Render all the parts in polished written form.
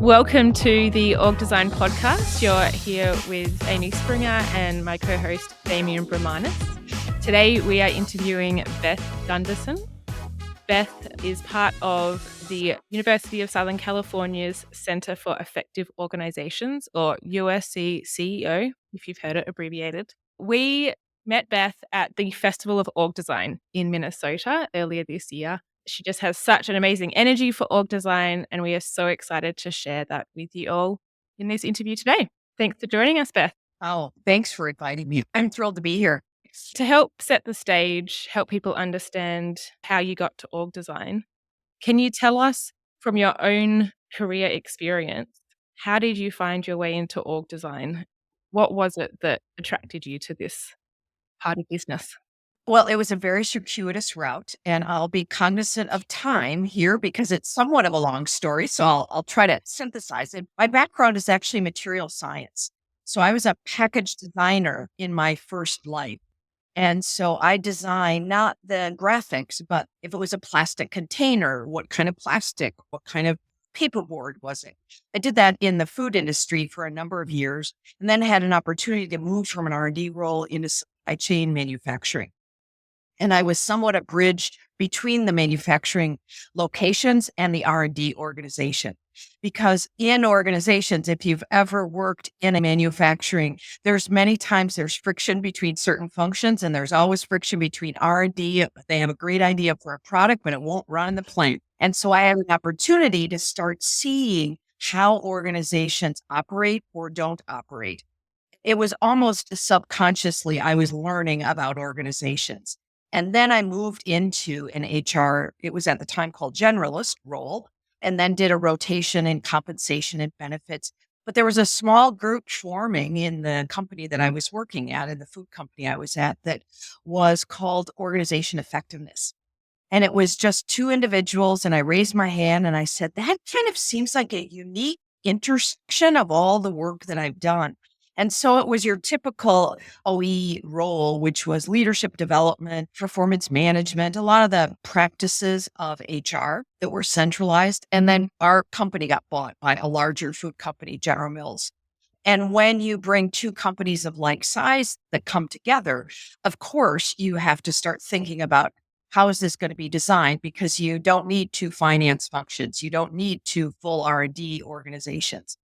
Welcome to the Org Design podcast. You're here with Amy Springer and my co-host Damian Bramanis. Today we are interviewing Beth Gunderson. Beth is part of the University of Southern California's Center for Effective Organizations, or USC CEO, if you've heard it abbreviated. We met Beth at the Festival of Org Design in Minnesota earlier this year. She just has such an amazing energy for org design, and we are so excited to share that with you all in this interview today. Thanks for joining us, Beth. Oh, thanks for inviting me. I'm thrilled to be here. To help set the stage, help people understand how you got to org design, can you tell us from your own career experience, how did you find your way into org design? What was it that attracted you to this part of business? Well, it was a very circuitous route, and I'll be cognizant of time here because it's somewhat of a long story. So I'll try to synthesize it. My background is actually material science. So I was a package designer in my first life. And so I designed not the graphics, but if it was a plastic container, what kind of plastic, what kind of paperboard was it? I did that in the food industry for a number of years, and then had an opportunity to move from an R&D role into supply chain manufacturing. And I was somewhat a bridge between the manufacturing locations and the R&D organization. Because in organizations, if you've ever worked in a manufacturing, there's many times there's friction between certain functions, and there's always friction between R&D. They have a great idea for a product, but it won't run in the plant. And so I had an opportunity to start seeing how organizations operate or don't operate. It was almost subconsciously I was learning about organizations. And then I moved into an HR, it was at the time called generalist role, and then did a rotation in compensation and benefits. But there was a small group forming in the company that I was working at, in the food company I was at, that was called organization effectiveness. And it was just two individuals. And I raised my hand and I said, that kind of seems like a unique intersection of all the work that I've done. And so it was your typical OE role, which was leadership development, performance management, a lot of the practices of HR that were centralized. And then our company got bought by a larger food company, General Mills. And when you bring two companies of like size that come together, of course, you have to start thinking about how is this going to be designed, because you don't need two finance functions. You don't need two full R&D organizations.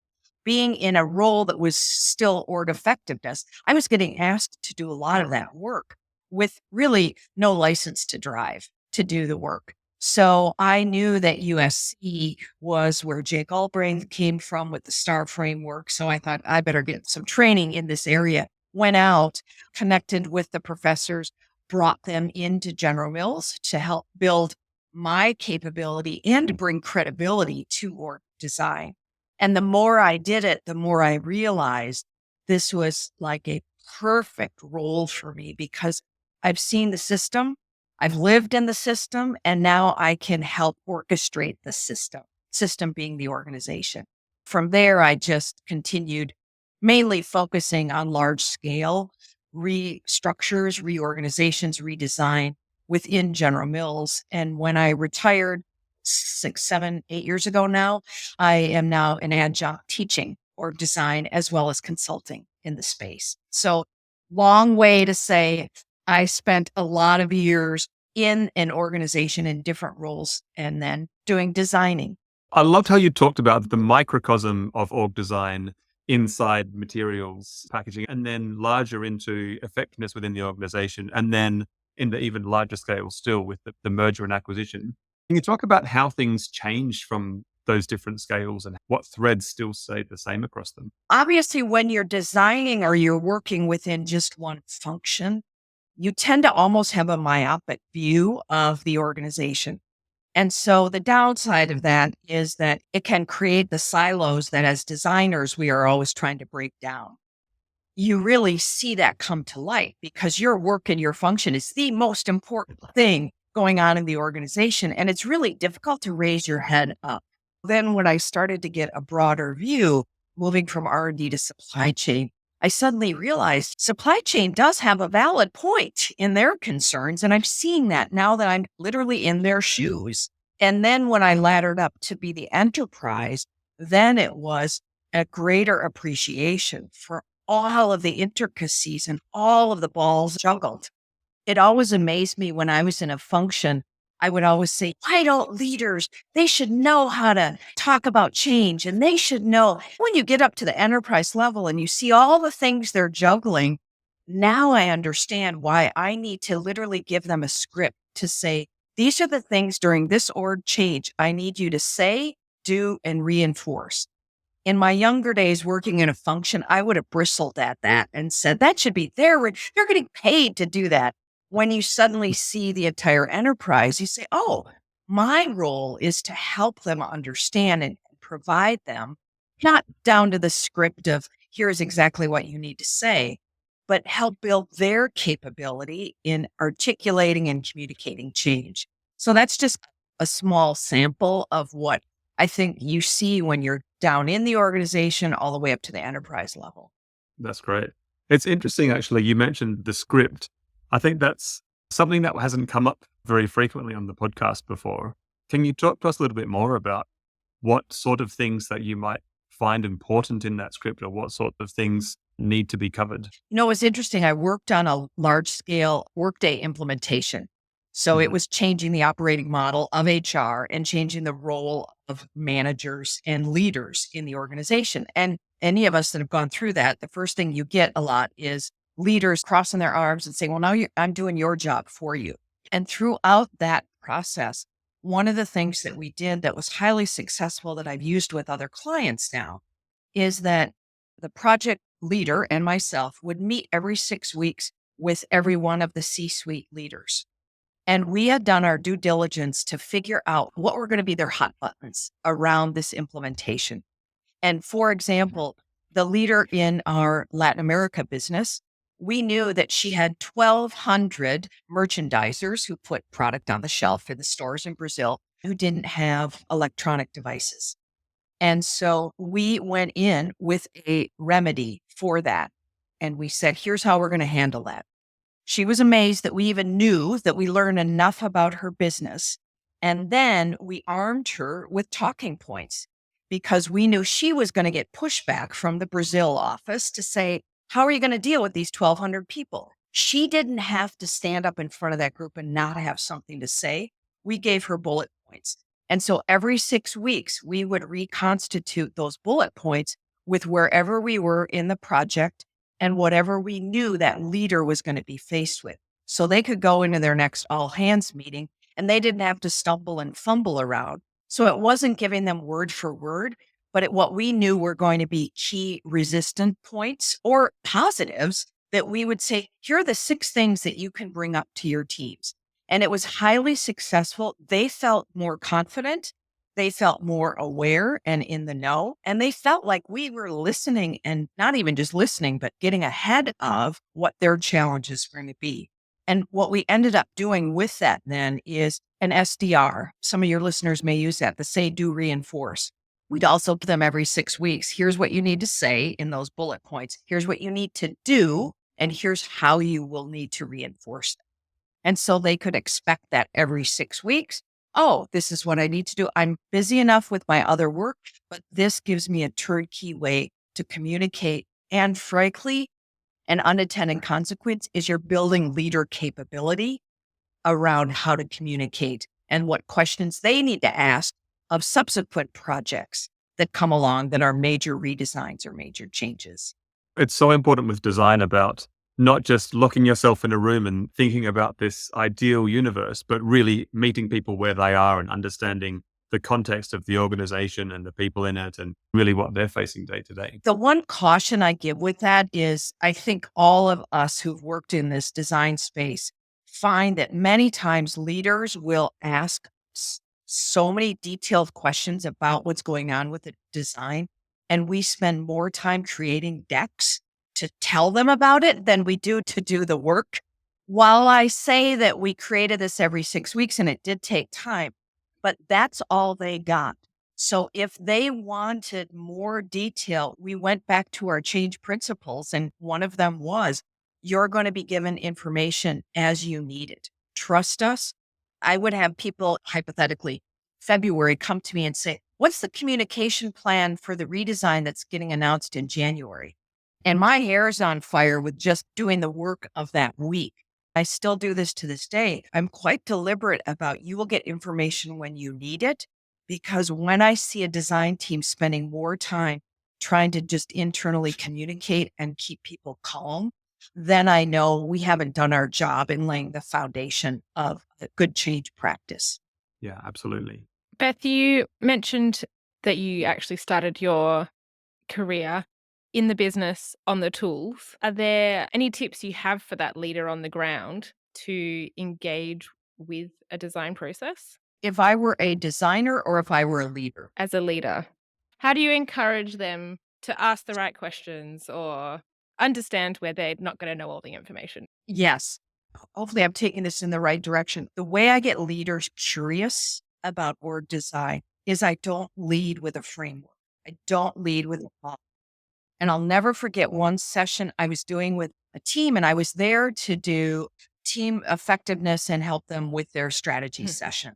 Being in a role that was still org effectiveness, I was getting asked to do a lot of that work with really no license to drive to do the work. So I knew that USC was where Jay Galbraith came from with the STAR framework. So I thought I better get some training in this area. Went out, connected with the professors, brought them into General Mills to help build my capability and bring credibility to org design. And the more I did it, the more I realized this was like a perfect role for me, because I've seen the system, I've lived in the system, and now I can help orchestrate the system being the organization. From there, I just continued mainly focusing on large scale restructures, reorganizations, redesign within General Mills. And when I retired 6, 7, 8 years ago now, I am now an adjunct teaching org design as well as consulting in the space. So long way to say I spent a lot of years in an organization in different roles and then doing designing. I loved how you talked about the microcosm of org design inside materials packaging, and then larger into effectiveness within the organization, and then in the even larger scale still with the merger and acquisition. Can you talk about how things changed from those different scales and what threads still stay the same across them? Obviously, when you're designing or you're working within just one function, you tend to almost have a myopic view of the organization. And so the downside of that is that it can create the silos that as designers, we are always trying to break down. You really see that come to light because your work and your function is the most important thing going on in the organization. And it's really difficult to raise your head up. Then when I started to get a broader view, moving from R&D to supply chain, I suddenly realized supply chain does have a valid point in their concerns. And I'm seeing that now that I'm literally in their shoes. And then when I laddered up to be the enterprise, then it was a greater appreciation for all of the intricacies and all of the balls juggled. It always amazed me when I was in a function. I would always say, why don't leaders, they should know how to talk about change, and they should know when you get up to the enterprise level and you see all the things they're juggling. Now I understand why I need to literally give them a script to say, these are the things during this org change I need you to say, do, and reinforce. In my younger days working in a function, I would have bristled at that and said, that should be they're getting paid to do that. When you suddenly see the entire enterprise, you say, oh, my role is to help them understand and provide them, not down to the script of here's exactly what you need to say, but help build their capability in articulating and communicating change. So that's just a small sample of what I think you see when you're down in the organization all the way up to the enterprise level. That's great. It's interesting, actually. You mentioned the script. I think that's something that hasn't come up very frequently on the podcast before. Can you talk to us a little bit more about what sort of things that you might find important in that script, or what sort of things need to be covered? It's interesting. I worked on a large scale Workday implementation. So it was changing the operating model of HR and changing the role of managers and leaders in the organization. And any of us that have gone through that, the first thing you get a lot is leaders crossing their arms and saying, well, now I'm doing your job for you. And throughout that process, one of the things that we did that was highly successful that I've used with other clients now is that the project leader and myself would meet every 6 weeks with every one of the C-suite leaders. And we had done our due diligence to figure out what were going to be their hot buttons around this implementation. And for example, the leader in our Latin America business, we knew that she had 1,200 merchandisers who put product on the shelf in the stores in Brazil who didn't have electronic devices. And so we went in with a remedy for that. And we said, here's how we're going to handle that. She was amazed that we even knew that we learned enough about her business. And then we armed her with talking points because we knew she was going to get pushback from the Brazil office to say, how are you going to deal with these 1,200 people? She didn't have to stand up in front of that group and not have something to say. We gave her bullet points. And so every 6 weeks, we would reconstitute those bullet points with wherever we were in the project and whatever we knew that leader was going to be faced with. So they could go into their next all hands meeting and they didn't have to stumble and fumble around. So it wasn't giving them word for word, but what we knew were going to be key resistant points or positives that we would say, here are the 6 things that you can bring up to your teams. And it was highly successful. They felt more confident. They felt more aware and in the know. And they felt like we were listening and not even just listening, but getting ahead of what their challenges were going to be. And what we ended up doing with that then is an SDR. Some of your listeners may use that, the say, do, reinforce. We'd also give them every 6 weeks. Here's what you need to say in those bullet points. Here's what you need to do. And here's how you will need to reinforce them. And so they could expect that every 6 weeks. Oh, this is what I need to do. I'm busy enough with my other work, but this gives me a turnkey way to communicate. And frankly, an unintended consequence is you're building leader capability around how to communicate and what questions they need to ask of subsequent projects that come along that are major redesigns or major changes. It's so important with design about not just locking yourself in a room and thinking about this ideal universe, but really meeting people where they are and understanding the context of the organization and the people in it and really what they're facing day to day. The one caution I give with that is I think all of us who've worked in this design space find that many times leaders will ask so many detailed questions about what's going on with the design. And we spend more time creating decks to tell them about it than we do to do the work. While I say that we created this every 6 weeks and it did take time, but that's all they got. So if they wanted more detail, we went back to our change principles. And one of them was, you're going to be given information as you need it. Trust us. I would have people hypothetically February come to me and say, what's the communication plan for the redesign that's getting announced in January? And my hair is on fire with just doing the work of that week. I still do this to this day. I'm quite deliberate about you will get information when you need it, because when I see a design team spending more time trying to just internally communicate and keep people calm, then I know we haven't done our job in laying the foundation of a good change practice. Yeah, absolutely. Beth, you mentioned that you actually started your career in the business on the tools. Are there any tips you have for that leader on the ground to engage with a design process If I were a designer or if I were a leader? as a leader? How do you encourage them to ask the right questions or understand where they're not going to know all the information? Yes. Hopefully, I'm taking this in the right direction. The way I get leaders curious about org design is I don't lead with a framework. I don't lead with a model. And I'll never forget one session I was doing with a team, and I was there to do team effectiveness and help them with their strategy session.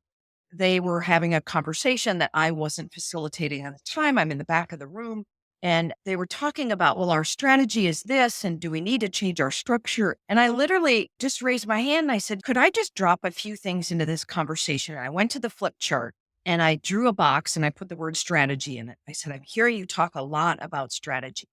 They were having a conversation that I wasn't facilitating at the time. I'm in the back of the room. And they were talking about, well, our strategy is this, and do we need to change our structure? And I literally just raised my hand and I said, could I just drop a few things into this conversation? And I went to the flip chart and I drew a box and I put the word strategy in it. I said, I'm hearing you talk a lot about strategy.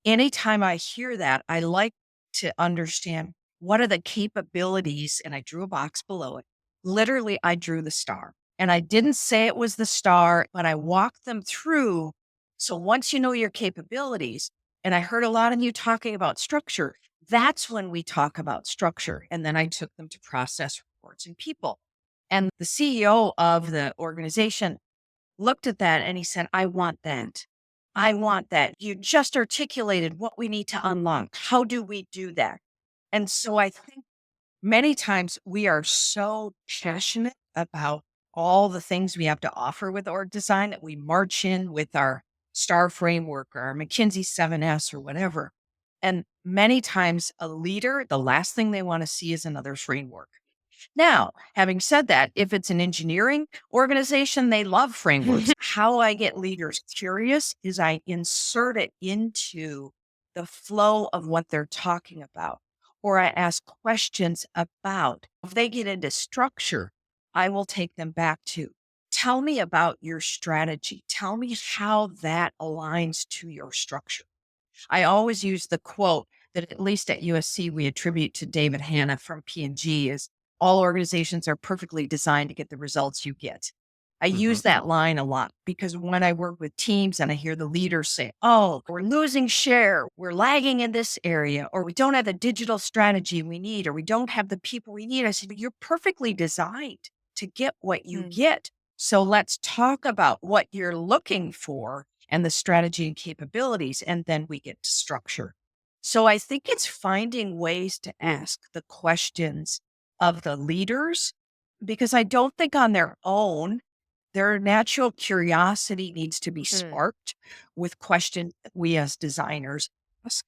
Anytime I hear that, I like to understand what are the capabilities, and I drew a box below it. Literally, I drew the star, and I didn't say it was the star, but I walked them through. So once you know your capabilities, and I heard a lot of you talking about structure, that's when we talk about structure. And then I took them to process, reports, and people. And the CEO of the organization looked at that and he said, I want that. I want that. You just articulated what we need to unlock. How do we do that? And so I think many times we are so passionate about all the things we have to offer with org design that we march in with our STAR framework or our McKinsey 7S or whatever. And many times a leader, the last thing they want to see is another framework. Now, having said that, if it's an engineering organization, they love frameworks. How I get leaders curious is I insert it into the flow of what they're talking about, or I ask questions about. If they get into structure, I will take them back to, tell me about your strategy. Tell me how that aligns to your structure. I always use the quote that at least at USC we attribute to David Hanna from P&G is all organizations are perfectly designed to get the results you get. I use that line a lot because when I work with teams and I hear the leaders say, oh, we're losing share, we're lagging in this area, or we don't have the digital strategy we need, or we don't have the people we need. I say, but you're perfectly designed to get what you get. So let's talk about what you're looking for and the strategy and capabilities, and then we get to structure. So I think it's finding ways to ask the questions of the leaders, because I don't think on their own, their natural curiosity needs to be sparked with questions that we as designers ask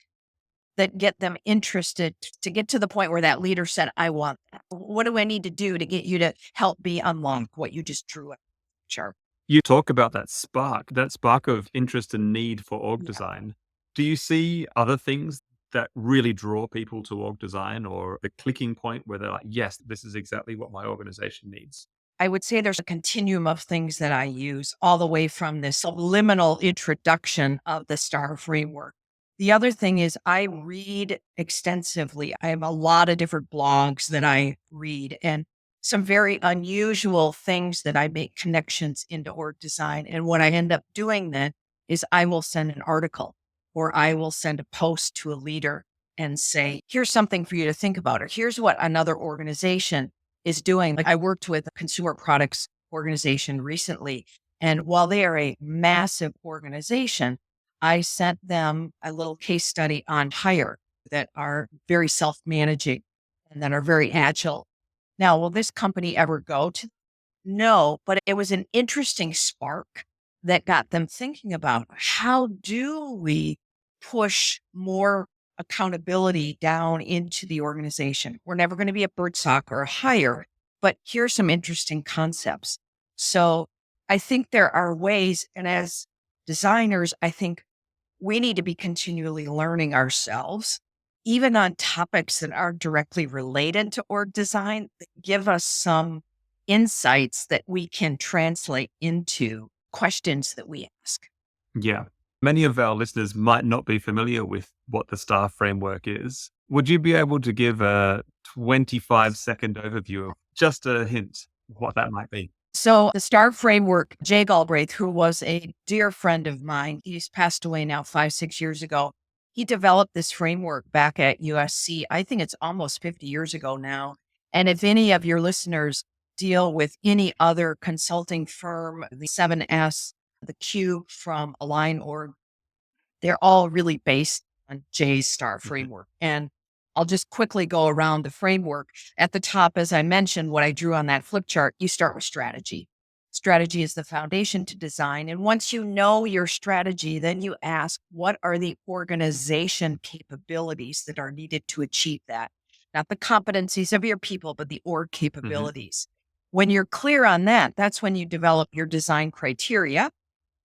that get them interested to get to the point where that leader said, I want that. What do I need to do to get you to help me unlock what you just drew up? Sure. You talk about that spark of interest and need for org design. Do you see other things that really draw people to org design, or the clicking point where they're like, yes, this is exactly what my organization needs? I would say there's a continuum of things that I use, all the way from this subliminal introduction of the STAR framework. The other thing is I read extensively. I have a lot of different blogs that I read and some very unusual things that I make connections into org design. And what I end up doing then is I will send an article or I will send a post to a leader and say, here's something for you to think about, or here's what another organization is doing. Like I worked with a consumer products organization recently, and while they are a massive organization, I sent them a little case study on hire that are very self-managing and that are very agile. Now, will this company ever go to? No, but it was an interesting spark that got them thinking about how do we push more accountability down into the organization. We're never going to be a bird sock or a hire, but here's some interesting concepts. So I think there are ways, and as designers, I think we need to be continually learning ourselves, even on topics that aren't directly related to org design, that give us some insights that we can translate into questions that we ask. Yeah. Many of our listeners might not be familiar with what the STAR framework is. Would you be able to give a 25-second overview of just a hint of what that might be? So the STAR framework, Jay Galbraith, who was a dear friend of mine, he's passed away now 5-6 years ago. He developed this framework back at USC. I think it's almost 50 years ago now. And if any of your listeners deal with any other consulting firm, the 7S, the Q from Align Org, they're all really based on Jay's STAR framework. And I'll just quickly go around the framework. At the top, as I mentioned, what I drew on that flip chart, you start with strategy. Strategy is the foundation to design. And once you know your strategy, then you ask, what are the organization capabilities that are needed to achieve that? Not the competencies of your people, but the org capabilities. When you're clear on that, that's when you develop your design criteria.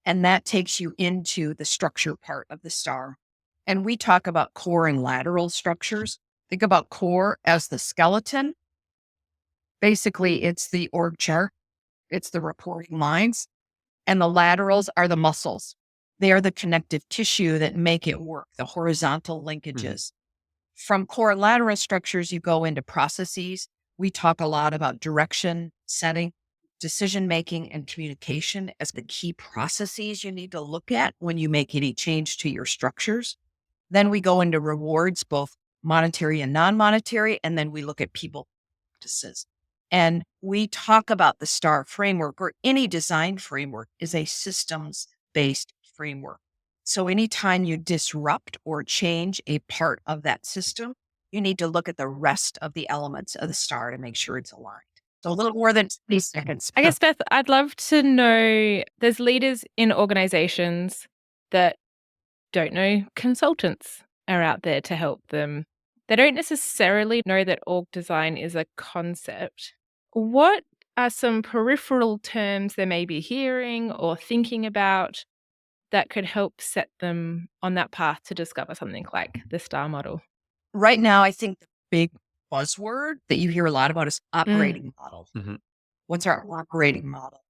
And that takes you into the structure part of the STAR. And we talk about core and lateral structures. Think about core as the skeleton. Basically, it's the org chart, it's the reporting lines, and the laterals are the muscles. They are the connective tissue that make it work, the horizontal linkages. From core and lateral structures, you go into processes. We talk a lot about direction, setting, decision-making, and communication as the key processes you need to look at when you make any change to your structures. Then we go into rewards, both monetary and non-monetary, and then we look at people practices. And we talk about the STAR framework, or any design framework is a systems-based framework. So anytime you disrupt or change a part of that system, you need to look at the rest of the elements of the STAR to make sure it's aligned. So a little more than 20 seconds. I guess, Beth, I'd love to know, there's leaders in organizations that don't know consultants are out there to help them. They don't necessarily know that org design is a concept. What are some peripheral terms they may be hearing or thinking about that could help set them on that path to discover something like the STAR model? Right now, I think the big buzzword that you hear a lot about is operating model. What's our operating model?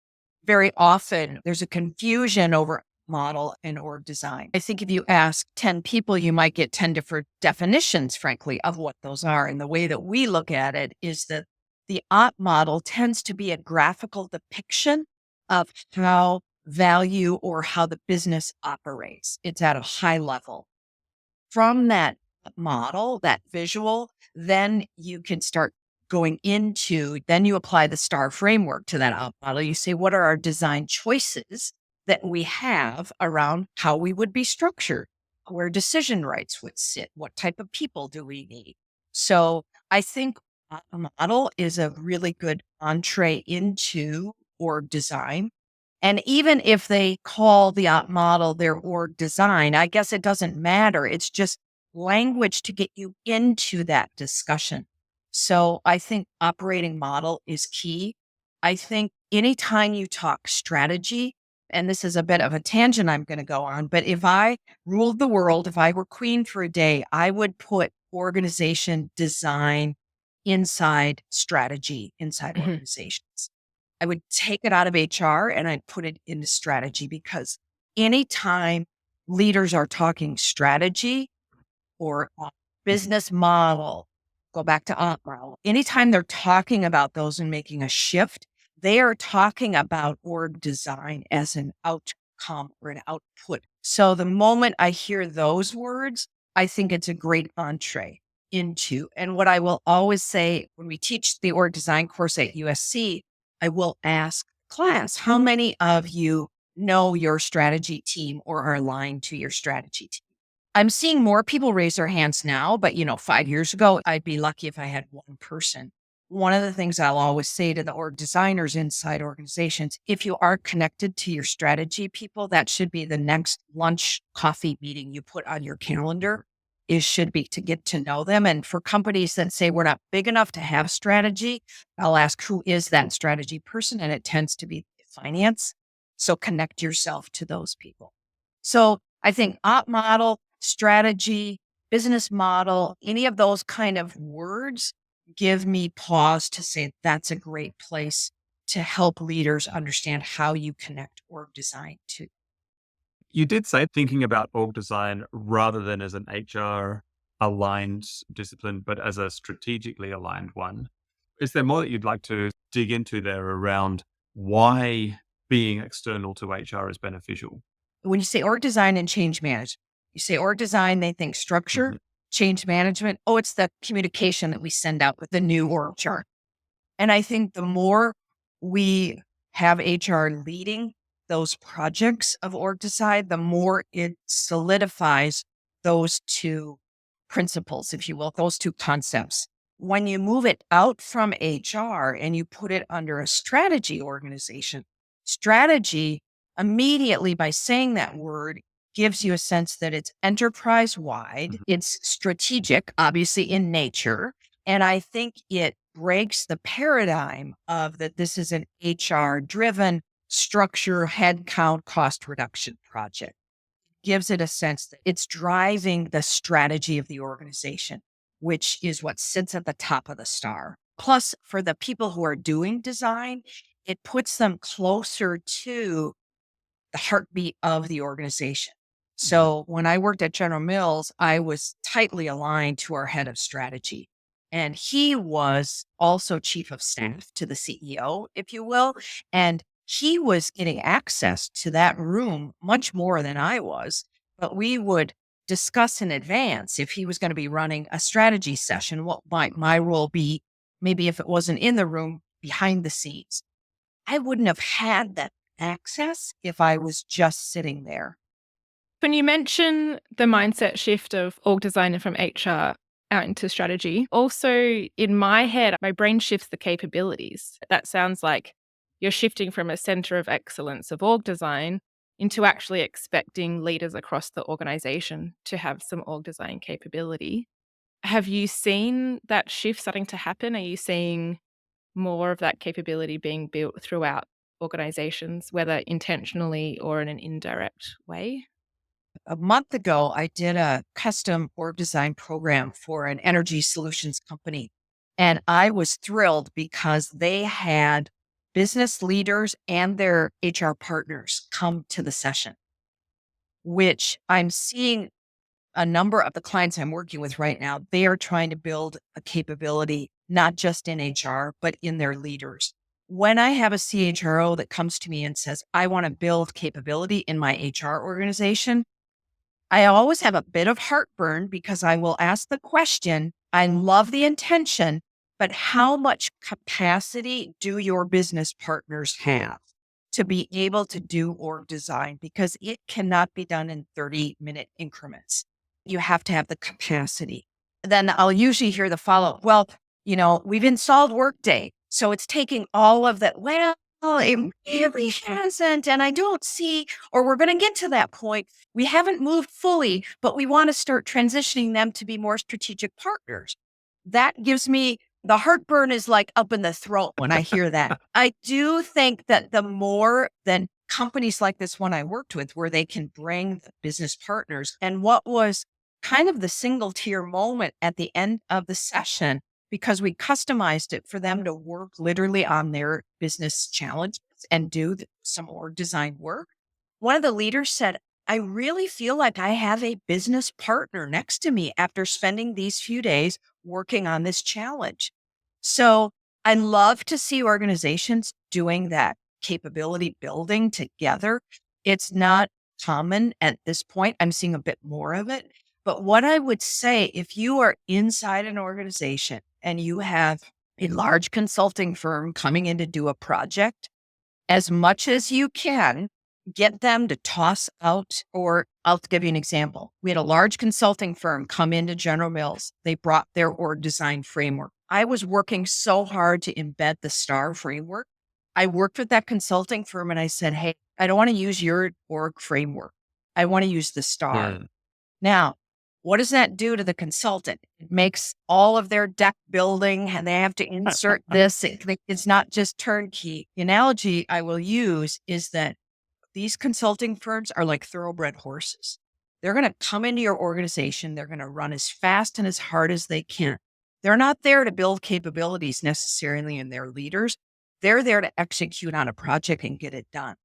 Very often, there's a confusion over model and org design. I think if you ask 10 people, you might get 10 different definitions, frankly, of what those are. And the way that we look at it is that the op model tends to be a graphical depiction of how value or how the business operates. It's at a high level. From that model, that visual, then you can start going into, then you apply the STAR framework to that op model. You say, what are our design choices that we have around how we would be structured, where decision rights would sit, what type of people do we need? So I think a model is a really good entree into org design. And even if they call the op model their org design, I guess it doesn't matter. It's just language to get you into that discussion. So I think operating model is key. I think anytime you talk strategy, and this is a bit of a tangent I'm going to go on, but if I ruled the world, if I were queen for a day, I would put organization design inside strategy, inside organizations. I would take it out of HR and I'd put it into strategy, because anytime leaders are talking strategy or business model, go back to op model, anytime they're talking about those and making a shift, they are talking about org design as an outcome or an output. So the moment I hear those words, I think it's a great entree into. And what I will always say when we teach the org design course at USC, I will ask class, how many of you know your strategy team or are aligned to your strategy team? I'm seeing more people raise their hands now, but 5 years ago, I'd be lucky if I had one person. One of the things I'll always say to the org designers inside organizations, if you are connected to your strategy people, that should be the next lunch coffee meeting you put on your calendar. Should be to get to know them. And for companies that say we're not big enough to have strategy, I'll ask, who is that strategy person? And it tends to be finance. So connect yourself to those people. So I think op model, strategy, business model, any of those kind of words give me pause to say that's a great place to help leaders understand how you connect org design to. You did say thinking about org design rather than as an HR aligned discipline, but as a strategically aligned one. Is there more that you'd like to dig into there around why being external to HR is beneficial? When you say org design and change management, you say org design, they think structure, Mhm. change management. Oh, it's the communication that we send out with the new org chart. And I think the more we have HR leading those projects of org design, the more it solidifies those two principles, if you will, those two concepts. When you move it out from HR and you put it under a strategy organization, strategy immediately by saying that word gives you a sense that it's enterprise wide, it's strategic, obviously in nature. And I think it breaks the paradigm of that this is an HR driven structure, headcount, cost reduction project. Gives it a sense that it's driving the strategy of the organization, which is what sits at the top of the star. Plus, for the people who are doing design, it puts them closer to the heartbeat of the organization. So when I worked at General Mills, I was tightly aligned to our head of strategy. And he was also chief of staff to the CEO, if you will. And he was getting access to that room much more than I was. But we would discuss in advance if he was going to be running a strategy session, what might my role be, maybe if it wasn't in the room, behind the scenes. I wouldn't have had that access if I was just sitting there. When you mention the mindset shift of org design from HR out into strategy, also in my head, my brain shifts the capabilities. That sounds like you're shifting from a center of excellence of org design into actually expecting leaders across the organization to have some org design capability. Have you seen that shift starting to happen? Are you seeing more of that capability being built throughout organizations, whether intentionally or in an indirect way? A month ago, I did a custom org design program for an energy solutions company. And I was thrilled because they had business leaders and their HR partners come to the session, which I'm seeing a number of the clients I'm working with right now. They are trying to build a capability, not just in HR, but in their leaders. When I have a CHRO that comes to me and says, I want to build capability in my HR organization, I always have a bit of heartburn because I will ask the question, I love the intention, but how much capacity do your business partners have to be able to do org design? Because it cannot be done in 30-minute increments. You have to have the capacity. Then I'll usually hear the follow up, well, we've installed Workday. So it's taking all of that. Well, it really hasn't. And I don't see, or we're going to get to that point. We haven't moved fully, but we want to start transitioning them to be more strategic partners. That gives me the heartburn is like up in the throat when I hear that. I do think that the more than companies like this one I worked with, where they can bring the business partners, and what was kind of the single tier moment at the end of the session, because we customized it for them to work literally on their business challenges and do some org design work. One of the leaders said, I really feel like I have a business partner next to me after spending these few days working on this challenge. So I love to see organizations doing that capability building together. It's not common at this point. I'm seeing a bit more of it. But what I would say, if you are inside an organization and you have a large consulting firm coming in to do a project, as much as you can, get them to toss out, or I'll give you an example. We had a large consulting firm come into General Mills. They brought their org design framework. I was working so hard to embed the STAR framework. I worked with that consulting firm and I said, hey, I don't want to use your org framework. I want to use the STAR. Yeah. Now, what does that do to the consultant? It makes all of their deck building and they have to insert this. It's not just turnkey. The analogy I will use is that These consulting firms are like thoroughbred horses. They're going to come into your organization. They're going to run as fast and as hard as they can. They're not there to build capabilities necessarily in their leaders. They're there to execute on a project and get it done.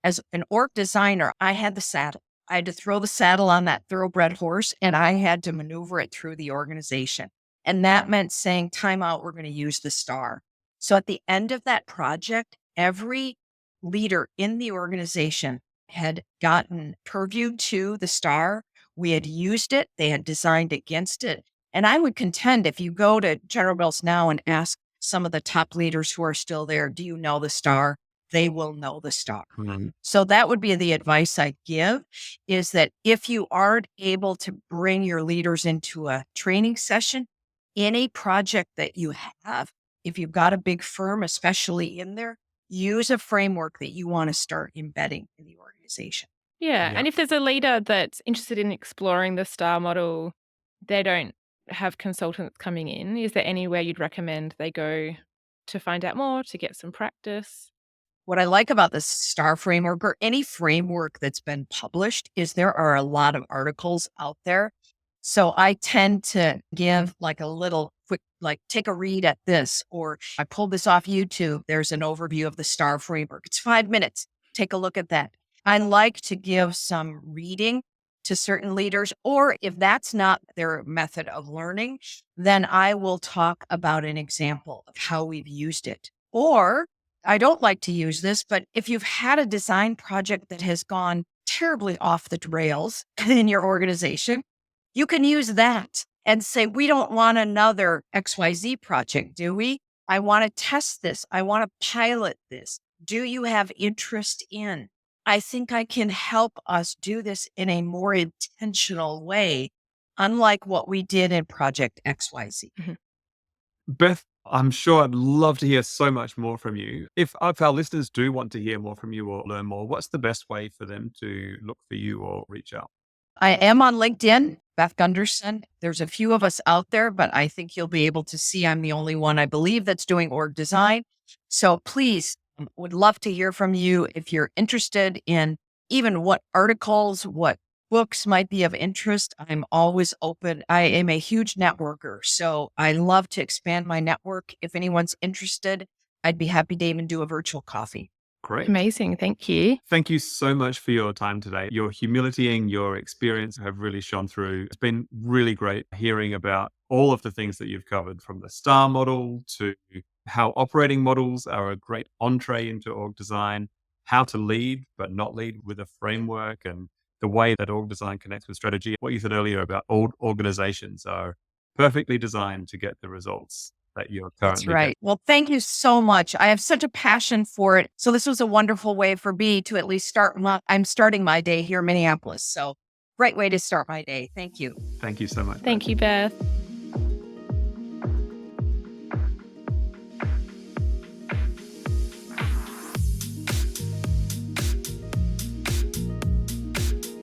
As an org designer, I had the saddle. I had to throw the saddle on that thoroughbred horse and I had to maneuver it through the organization. And that meant saying, time out, we're going to use the star. So at the end of that project, every leader in the organization had gotten purview to the star. We had used it. They had designed against it. And I would contend if you go to General Mills now and ask some of the top leaders who are still there, do you know the star? They will know the star. Mm-hmm. So that would be the advice I give, is that if you aren't able to bring your leaders into a training session, any project that you have, if you've got a big firm, especially in there, use a framework that you want to start embedding in the organization. Yeah. Yeah. And if there's a leader that's interested in exploring the STAR model, they don't have consultants coming in. Is there anywhere you'd recommend they go to find out more, to get some practice? What I like about the STAR framework or any framework that's been published is there are a lot of articles out there. So I tend to give like a little quick, like take a read at this, or I pulled this off YouTube. There's an overview of the STAR framework. It's 5 minutes. Take a look at that. I like to give some reading to certain leaders, or if that's not their method of learning, then I will talk about an example of how we've used it. Or I don't like to use this, but if you've had a design project that has gone terribly off the rails in your organization, you can use that and say, we don't want another XYZ project, do we? I want to test this. I want to pilot this. Do you have interest in? I think I can help us do this in a more intentional way, unlike what we did in Project XYZ. Mm-hmm. Beth, I'm sure I'd love to hear so much more from you. If our listeners do want to hear more from you or learn more, what's the best way for them to look for you or reach out? I am on LinkedIn, Beth Gunderson. There's a few of us out there, but I think you'll be able to see I'm the only one, I believe, that's doing org design. So please, would love to hear from you if you're interested in even what articles, what books might be of interest. I'm always open. I am a huge networker, so I love to expand my network. If anyone's interested, I'd be happy to even do a virtual coffee. Great. Amazing. Thank you. Thank you so much for your time today. Your humility and your experience have really shone through. It's been really great hearing about all of the things that you've covered, from the STAR model to how operating models are a great entree into org design, how to lead, but not lead with a framework, and the way that org design connects with strategy. What you said earlier about old organizations are perfectly designed to get the results that you're currently That's right. Well, thank you so much. I have such a passion for it. So this was a wonderful way for me to at least I'm starting my day here in Minneapolis. So great way to start my day. Thank you. Thank you so much. Thank you, Beth.